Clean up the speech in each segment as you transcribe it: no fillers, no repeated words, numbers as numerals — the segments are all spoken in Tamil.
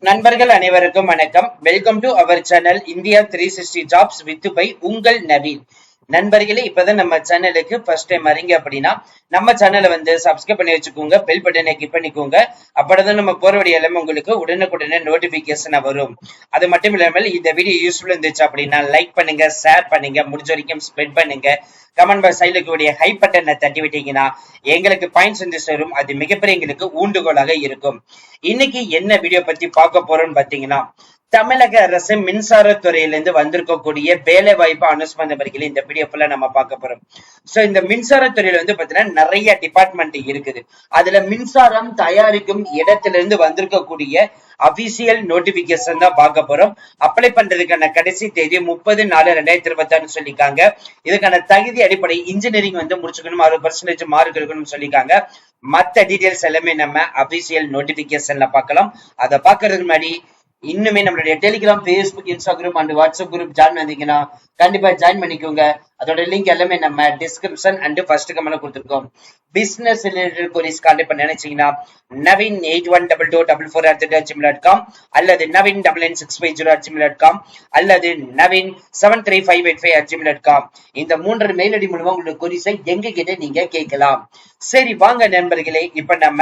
நண்பர்கள் அனைவருக்கும் வணக்கம். Welcome to our channel India 360 jobs with by உங்கள் நவீன். நண்பர்களே, இப்பதான் நம்ம சேனலுக்கு ஃபர்ஸ்ட் டைம் வரீங்க அப்படின்னா நம்ம சேனலை சப்ஸ்கிரைப் பண்ணி வச்சுக்கோங்க, பெல் பட்டனை கிளிக் பண்ணிக்கோங்க. அப்பதான் நம்ம போற வீடியோ எல்லாமே உங்களுக்கு உடனுக்குடனே நோட்டிபிகேஷன் வரும். அது மட்டும் இல்லாமல் இந்த வீடியோ யூஸ்ஃபுல் இருந்துச்சு அப்படின்னா லைக் பண்ணுங்க, ஷேர் பண்ணுங்க, முடிஞ்ச வரைக்கும் ஸ்ப்ரெட் பண்ணுங்க. கமெண்ட் பாக்ஸ் சைடுல இருக்கக்கூடிய ஹை பட்டனை தட்டி விட்டீங்கன்னா எங்களுக்கு பாயிண்ட்ஸ் வந்து சேரும். அது மிகப்பெரிய எங்களுக்கு ஊண்டுகோலாக இருக்கும். இன்னைக்கு என்ன வீடியோ பத்தி பார்க்க போறோம்னு பாத்தீங்கன்னா, தமிழக அரசு மின்சாரத்துறையிலிருந்து வந்திருக்கக்கூடிய வேலை வாய்ப்பு அனௌன்ஸ்மெண்ட் வரைக்கும் இந்த வீடியோ ஃபுல்லா நம்ம பார்க்க போறோம். சோ இந்த மின்சாரத்துறையில பாத்தீங்கன்னா நிறைய டிபார்ட்மெண்ட் இருக்குது. அதுல மின்சாரம் தயாரிக்கும் இடத்திலிருந்து வந்திருக்கக்கூடிய அபிஷியல் நோட்டிபிகேஷன் தான் பார்க்க போறோம். அப்ளை பண்றதுக்கான கடைசி தேதி 30/4/2026 சொல்லிருக்காங்க. இதுக்கான தகுதி அடிப்படை இன்ஜினியரிங் முடிச்சுக்கணும், 60% மார்க் இருக்கணும்னு சொல்லிருக்காங்க. மத்த டீடைல்ஸ் எல்லாமே நம்ம அபிஷியல் நோட்டிபிகேஷன்ல பார்க்கலாம். அதை பார்க்கறதுக்கு முன்னாடி இன்னுமே நம்மளுடைய Telegram, Facebook, Instagram and WhatsApp group join வந்தீங்கன்னா கண்டிப்பா ஜாயின் பண்ணிக்கோங்க. அதோட லிங்க் எல்லாமே நம்ம டிஸ்கிரிப்ஷன் அண்ட் ஃபர்ஸ்ட் கமெண்ட்ல கொடுத்துருக்கோம். பிசினஸ் ரிலேட்டட் கொரிஸ் கான்டாக்ட் பண்ண நினைச்சீங்கன்னா நவீன் 812244@gmail.com அல்லது நவீன் 9965@gmail.com அல்லது நவீன் 73585@gmail.com இந்த 3 மெயில் ஐடி மூலமா உங்களுடைய கொரிஸை எங்க கிட்ட நீங்க கேட்கலாம். சரி வாங்க நண்பர்களே, இப்ப நம்ம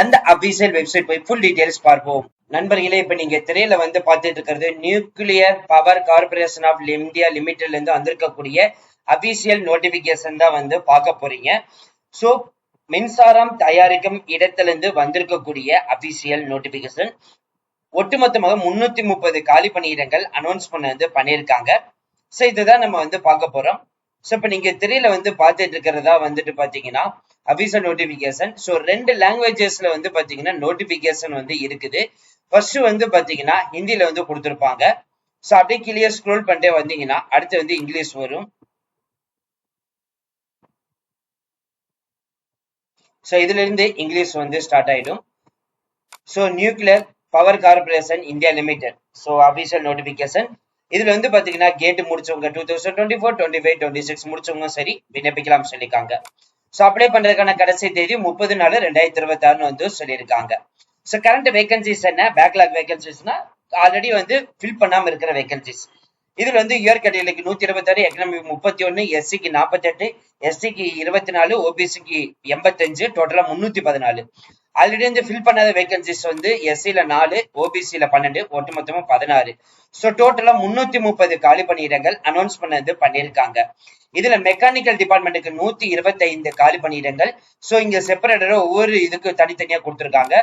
அந்த அபிஷியல் வெப்சைட் போய் ஃபுல் டீடைல்ஸ் பார்ப்போம். நண்பர்களே, இப்ப நீங்க திரையில பார்த்துட்டு இருக்கிறது nuclear power corporation of India லிமிடெட்ல இருந்து வந்திருக்கக்கூடிய அபிஷியல் நோட்டிபிகேஷன் தான் பார்க்க போறீங்க. சோ மின்சாரம் தயாரிக்கும் இடத்திலிருந்து வந்திருக்கக்கூடிய அபிஷியல் நோட்டிபிகேஷன். ஒட்டுமொத்தமாக 330 காலி பணியிடங்கள் அனௌன்ஸ் பண்ணியிருக்காங்க. சோ இதுதான் நம்ம பார்க்க போறோம். சோ இப்ப நீங்க திரையில பார்த்துட்டு இருக்கிறதா பாத்தீங்கன்னா அபிஷியல் நோட்டிபிகேஷன். சோ 2 லாங்குவேஜஸ்ல பாத்தீங்கன்னா நோட்டிபிகேஷன் இருக்குது. ஃபர்ஸ்ட் பாத்தீங்கன்னா ஹிந்தில கொடுத்திருப்பாங்க. சோ அப்படியே கீழே ஸ்க்ரோல் பண்ணிட்டே வந்தீங்கன்னா அடுத்து இங்கிலீஷ் வரும். சோ இதுல இருந்து இங்கிலீஷ் ஸ்டார்ட் ஆயிடும். So nuclear power corporation India limited. So official notification. இதுல பாத்தீங்கன்னா கேட் முடிச்சவங்க 2024, 25, 26 முடிச்சவங்க சரி விண்ணப்பிக்கலாம் சொல்லிருக்காங்க. சோ அப்ளை பண்றதுக்கான கடைசி தேதி 30/4/2026 சொல்லியிருக்காங்க. சோ கரண்ட் வேகன்சிஸ் என்ன, பேக்லாக் வேகன்சிஸ்னா ஆல்ரெடி ஃபில் பண்ணாம இருக்கிற வேகன்சிஸ். இதுல இயர் கேட்டகரிக்கு 126, எக்கனாமிக் 31, எஸ்சிக்கு 48, எஸ்சிக்கு 24, ஓபிசிக்கு 85, டோட்டலா 314. ஆல்ரெடி ஃபில் பண்ணாத வேகன்சிஸ் எஸ்சில 4, ஓபிசில 12, ஒட்டுமொத்தமா 16. சோ டோட்டலா 330 காலி பணியிடங்கள் அனௌன்ஸ் பண்ணியிருக்காங்க. இதுல மெக்கானிக்கல் டிபார்ட்மெண்ட்டுக்கு 125 காலி பணியிடங்கள். சோ இங்க செப்பரேட்டரா ஒவ்வொரு இதுக்கு தனித்தனியா கொடுத்திருக்காங்க.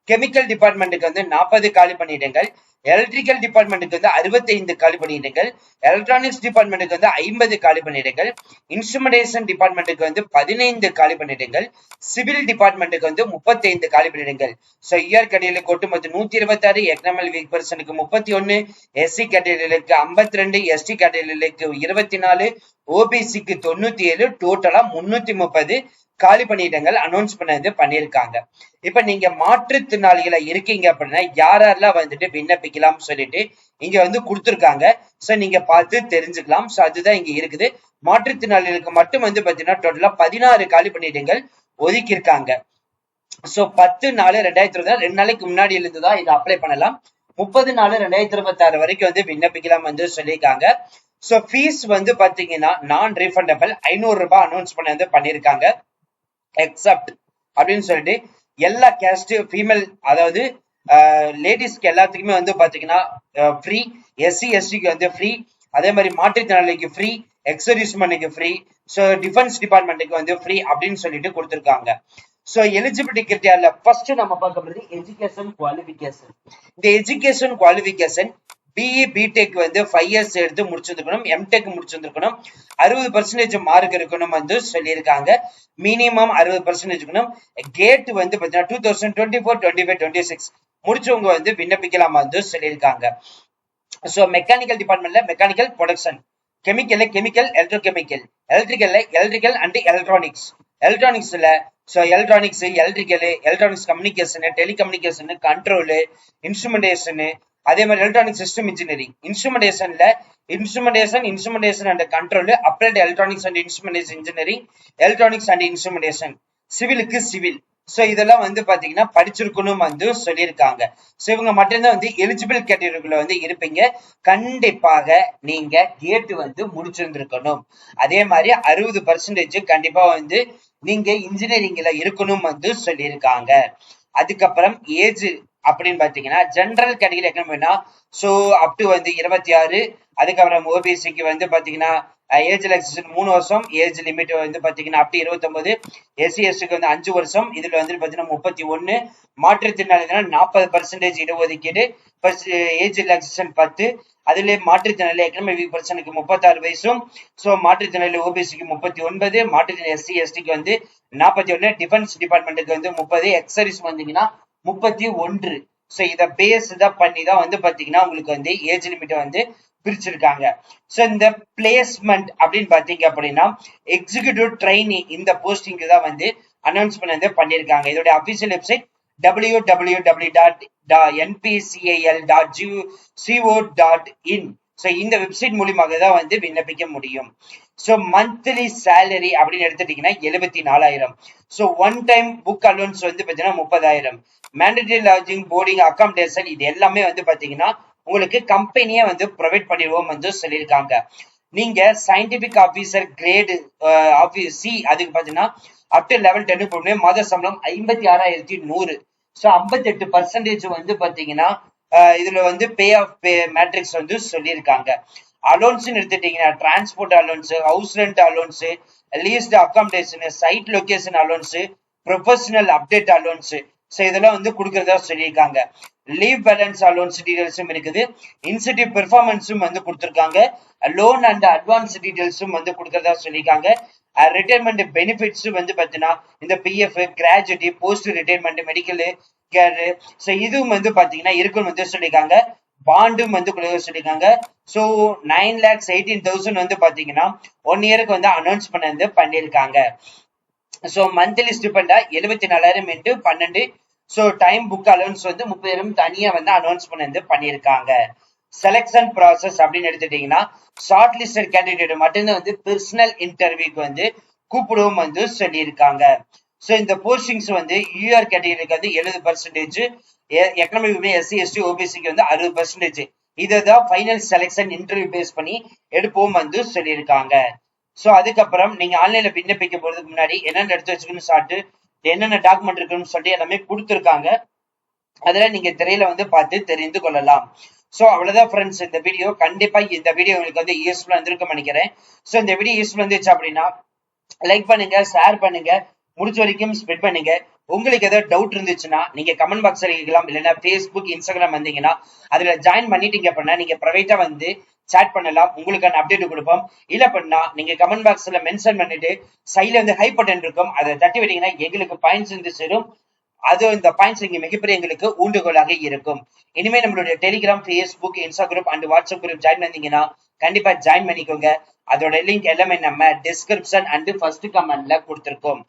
கெமிக்கல் டிபார்ட்மெண்ட்டுக்கு 40 காலி பணியிடங்கள், எலக்ட்ரிக்கல் டிபார்ட்மெண்ட்டுக்கு 65 காலி பணியிடங்கள், எலக்ட்ரானிக்ஸ் டிபார்ட்மெண்ட்டுக்கு 50 காலி பணியிடங்கள், இன்ஸ்ட்ருமெண்டேஷன் டிபார்ட்மெண்ட்டுக்கு 15 காலி பணியிடங்கள், சிவில் டிபார்ட்மெண்ட்டுக்கு 35 காலி பணியிடங்கள். சோ இயர் கேட்டகரிக்கு ஒட்டுமொத்த 126, எக்கனாமிக் வீக் பர்சனுக்கு 31, எஸ்சி கேட்டகரிக்கு 52, எஸ்டி கேட்டகரிக்கு 24, ஓபிசிக்கு 97, டோட்டலா 330 காலி பணியிடங்கள் அனௌன்ஸ் பண்ணியிருக்காங்க. இப்ப நீங்க மாற்றுத்திறனாளிகளா இருக்கீங்க அப்படின்னா யாரெல்லாம் விண்ணப்பிக்கலாம் சொல்லிட்டு இங்க கொடுத்திருக்காங்க. சோ நீங்க பார்த்து தெரிஞ்சுக்கலாம். சோ அதுதான் இங்க இருக்குது. மாற்றுத்திறனாளிகளுக்கு மட்டும் பாத்தீங்கன்னா டோட்டலா 16 காலி பணியிடங்கள் ஒதுக்கி இருக்காங்க. சோ 10/4/2026 2 நாளைக்கு முன்னாடி இருந்துதான் இதை அப்ளை பண்ணலாம். 30/4/2026 வரைக்கும் விண்ணப்பிக்கலாம் சொல்லியிருக்காங்க. சோ ஃபீஸ் பாத்தீங்கன்னா நான் ரீஃபண்டபிள் 500 ரூபாய் அனௌன்ஸ் பண்ணியிருக்காங்க. எக்ஸப்ட் அப்படின்னு சொல்லிட்டு எல்லா கேஸ்ட் ஃபீமேல், அதாவது லேடிஸ்க்கு எல்லாத்துக்குமே பாத்தீங்கன்னா ஃப்ரீ, எஸ்சி எஸ்டிக்கு ஃப்ரீ, அதே மாதிரி மாற்றுத்திறனாளிக்கு ஃப்ரீ, எக்ஸர்விஸ்மேனுக்கு ஃப்ரீ, சோ டிஃபென்ஸ் டிபார்ட்மெண்ட்டுக்கு ஃப்ரீ அப்படின்னு சொல்லிட்டு கொடுத்திருக்காங்க. சோ எலிஜிபிலிட்டி கிரைட்டீரியால ஃபர்ஸ்ட் நம்ம பார்க்க போறது எஜுகேஷன் குவாலிஃபிகேஷன். இந்த education qualification BE BTech 5 years எடுத்து முடிச்சிருக்கணும், எம்டெக் முடிச்சிருக்கணும், 60% மார்க் இருக்கணும் சொல்லியிருக்காங்க. மினிமம் 60% இருக்கணும். கேட் பாத்தீங்கன்னா 2024, 25, 26 முடிச்சவங்க விண்ணப்பிக்கலாம் சொல்லியிருக்காங்க. சோ மெக்கானிக்கல் டிபார்ட்மெண்ட்ல mechanical production, chemical electrochemical, electrical and எலக்ட்ரானிக்ஸ்ல so electronics, electronics communication, telecommunication, control, instrumentation, அதே மாதிரி electronic system engineering, instrumentation and control, applied electronics and instrumentation engineering, electronics and instrumentation, சிவிலுக்கு சிவில், சோ இதெல்லாம் வந்து பாத்தீங்கன்னா படிச்சிருக்கணும் வந்து சொல்லியிருக்காங்க. சோ இவங்க மட்டும்தான் வந்து எலிஜிபிள் கேட்டகரிக்குள்ள வந்து இருப்பீங்க. கண்டிப்பாக நீங்க கேட் வந்து முடிச்சிருந்திருக்கணும். அதே மாதிரி 60% கண்டிப்பா வந்து நீங்க இன்ஜினியரிங்ல இருக்கணும் வந்து சொல்லியிருக்காங்க. அதுக்கப்புறம் ஏஜ் அப்படின்னு பாத்தீங்கன்னா ஜெனரல் கேட்டகரி எக்கனாமினா சோ அப் டு வந்து 26. அதுக்கப்புறம் ஓபிசிக்கு வந்து பாத்தீங்கன்னா ஏஜ் ரிலாக்சேஷன் 3 வருஷம், ஏஜ் லிமிட் வந்து பாத்தீங்கன்னா அப் டு 29. எஸ்சி எஸ்டிக்கு வந்து 5 வருஷம், இதுல வந்து பாத்தீங்கன்னா 31. மாற்றுத்திறனாளிகள் 40% இடஒதுக்கீடு, ஏஜ் ரிலாக்சேஷன் 10. அதுல மாற்றுத்திறனாளி எக்கனாமிக் வீக் பர்சனுக்கு 36 வயசும், சோ மாற்றுத்திறனாளி ஓபிசிக்கு 39, மாற்றுத்திறனாளி எஸ்சி எஸ்டிக்கு வந்து 41, டிஃபென்ஸ் டிபார்ட்மெண்ட்டுக்கு வந்து 30, எக்ஸர்வீஸ் வந்தீங்கன்னா 31. சோ இத பேஸ் தான் பண்ணி தான் வந்து பாத்தீங்கன்னா உங்களுக்கு வந்து ஏஜ் லிமிட் வந்து பிரிச்சிருக்காங்க. சோ இந்த பிளேஸ்மெண்ட் அப்படின்னு பாத்தீங்க அப்படின்னா எக்ஸிகியூட்டிவ் ட்ரெயினி இந்த போஸ்டிங் தான் வந்து அனௌன்ஸ்மெண்ட் பண்ணிருக்காங்க. இதோட அபிஷியல் வெப்சைட் www.npcil.co.in. சோ இந்த வெப்சைட் மூலியமாக தான் வந்து விண்ணப்பிக்க முடியும். சோ மந்த்லி சேலரி அப்படின்னு எடுத்துட்டீங்கன்னா 74,000. So one time book allowance வந்து பாத்தீங்கன்னா 30,000. மேண்டேட்டரி லாட்ஜிங், போர்டிங், அகாமடேஷன் இது எல்லாமே வந்து பாத்தீங்கன்னா உங்களுக்கு கம்பெனியே வந்து ப்ரொவைட் பண்ணிடுவோம் வந்து சொல்லியிருக்காங்க. நீங்க சயின்டிபிக் ஆபீசர் கிரேடு சி அதுக்கு பாத்தீங்கன்னா அப் டு லெவல் 10 போடுமே மாத சம்பளம் 56,100. சோ 58% வந்து பாத்தீங்கன்னா இதுல வந்து பே ஆஃப் பே மேட்ரிக்ஸ் வந்து சொல்லியிருக்காங்க. அலோன்ஸ் எடுத்துட்டீங்கன்னா transport allowance, house rent allowance, least accommodation, site location allowance, professional update allowance, so இதெல்லாம் வந்து கொடுக்கறதா சொல்லியிருக்காங்க. லீவ் பேலன்ஸ் அலோன்ஸ் டீடைல்ஸும் இருக்குது. இன்சென்டிவ் பெர்ஃபார்மன்ஸும் வந்து கொடுத்திருக்காங்க. லோன் அண்ட் அட்வான்ஸ் டீடைல்ஸும் வந்து கொடுக்கறதா சொல்லியிருக்காங்க. ரிட்டைர்மெண்ட் பெனிஃபிட்ஸும் வந்து பாத்தீங்கன்னா இந்த PF, gratuity, post retirement, medical care, so இதுவும் வந்து பாத்தீங்கன்னா இருக்குன்னு வந்து சொல்லியிருக்காங்க. பாண்டும் வந்து கொடுக்க சொல்லியிருக்காங்க. சோ 9,18,000 வந்து பாத்தீங்கன்னா 1 இயருக்கு வந்து அனௌன்ஸ் பண்ணிருக்காங்க. சோ மந்த்லி ஸ்டிபெண்டா 74,000 into 12. So time book allowance வந்து 30,000 தனியா வந்து அனௌன்ஸ் பண்ணிருக்காங்க. செலக்ஷன் ப்ராசஸ் அப்படின்னு எடுத்துட்டீங்கன்னா ஷார்ட் லிஸ்டட் கேண்டிடேட் மட்டும்தான் வந்து பர்சனல் இன்டர்வியூக்கு வந்து கூப்பிடுவோம் வந்து சொல்லியிருக்காங்க. சோ இந்த போஸ்டிங்ஸ் வந்து யூஆர் கேட்டகரிக்கு வந்து 70%, எக்கனாமிக் எஸ்சி எஸ்டி ஓபிசிக்கு வந்து 60%. இதுதான் ஃபைனல் செலக்ஷன் இன்டர்வியூ பேஸ் பண்ணி எடுப்போம் வந்து சொல்லியிருக்காங்க. சோ அதுக்கப்புறம் நீங்க ஆன்லைன்ல விண்ணப்பிக்க போறதுக்கு முன்னாடி என்னென்ன எடுத்து வச்சுக்கணும்னு சொல்லிட்டு என்னென்ன டாக்குமெண்ட் இருக்குன்னு சொல்லி எல்லாமே கொடுத்துருக்காங்க. அதுல நீங்க திரையில வந்து பார்த்து தெரிந்து கொள்ளலாம். சோ அவ்வளவுதான் ஃப்ரெண்ட்ஸ் இந்த வீடியோ. கண்டிப்பா இந்த வீடியோ உங்களுக்கு வந்து யூஸ்ஃபுல்லா இருந்திருக்கும் நினைக்கிறேன். சோ இந்த வீடியோ யூஸ்ஃபுல் இருந்துச்சு அப்படின்னா லைக் பண்ணுங்க, ஷேர் பண்ணுங்க, முடிஞ்ச வரைக்கும் ஸ்ப்ரெட் பண்ணுங்க. உங்களுக்கு ஏதாவது டவுட் இருந்துச்சுன்னா நீங்க கமெண்ட் பாக்ஸ்ல கேட்கலாம். இல்லைன்னா ஃபேஸ்புக், இன்ஸ்டாகிராம் வந்தீங்கன்னா அதுல ஜாயின் பண்ணிட்டீங்க அப்படின்னா நீங்க பிரைவேட்டா வந்து சாட் பண்ணலாம். உங்களுக்கான அப்டேட் கொடுப்போம். இல்ல பண்ணா நீங்க கமெண்ட் பாக்ஸ்ல மென்ஷன் பண்ணிட்டு சைட்ல வந்து ஹை பட்டன் இருக்கும், அதை தட்டி விட்டீங்கன்னா எங்களுக்கு பாயிண்ட்ஸ் வந்து சேரும். அது இந்த பாயிண்ட்ஸ் இங்க மிகப்பெரிய எங்களுக்கு ஊண்டுகோலாக இருக்கும். இனிமே நம்மளுடைய Telegram, Facebook, Instagram and WhatsApp group join பண்ணீங்கன்னா கண்டிப்பா ஜாயின் பண்ணிக்கோங்க. அதோட லிங்க் எல்லாமே நம்ம டிஸ்கிரிப்ஷன் அண்ட் ஃபர்ஸ்ட் கமெண்ட்ல கொடுத்திருக்கோம்.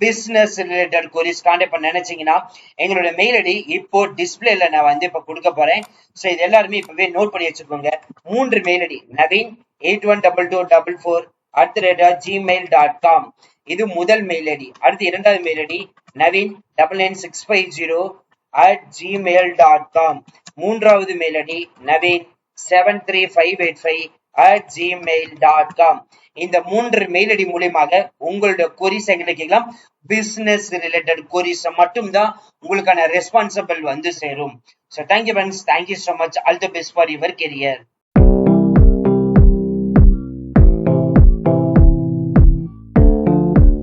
பிசினஸ் ரிலேட்டட் queries கான்டாக்ட் பண்ண நினைச்சீங்கன்னா எங்களோட மெயில் ஐடி இப்போ டிஸ்பிளேல நான் வந்து இப்ப கொடுக்க போறேன். சோ இது எல்லாருமே இப்பவே நோட் பண்ணி வச்சுக்கோங்க. 3 மெயில் ஐடி naveen812244@gmail.com. இது முதல் மெயில் ஐடி. அடுத்து இரண்டாவது மெயில் ஐடி naveen99650@gmail.com. மூன்றாவது மெயில் ஐடி naveen73585@gmail.com. இந்த 3 மெயில் ஐடி மூலமாக உங்களோட queries எங்களுக்கு கேட்கலாம். பிசினஸ் ரிலேட்டட் queries மட்டும்தான் உங்களுக்கான ரெஸ்பான்சிபிள் வந்து சேரும். So thank you friends, thank you so much, all the best for your career.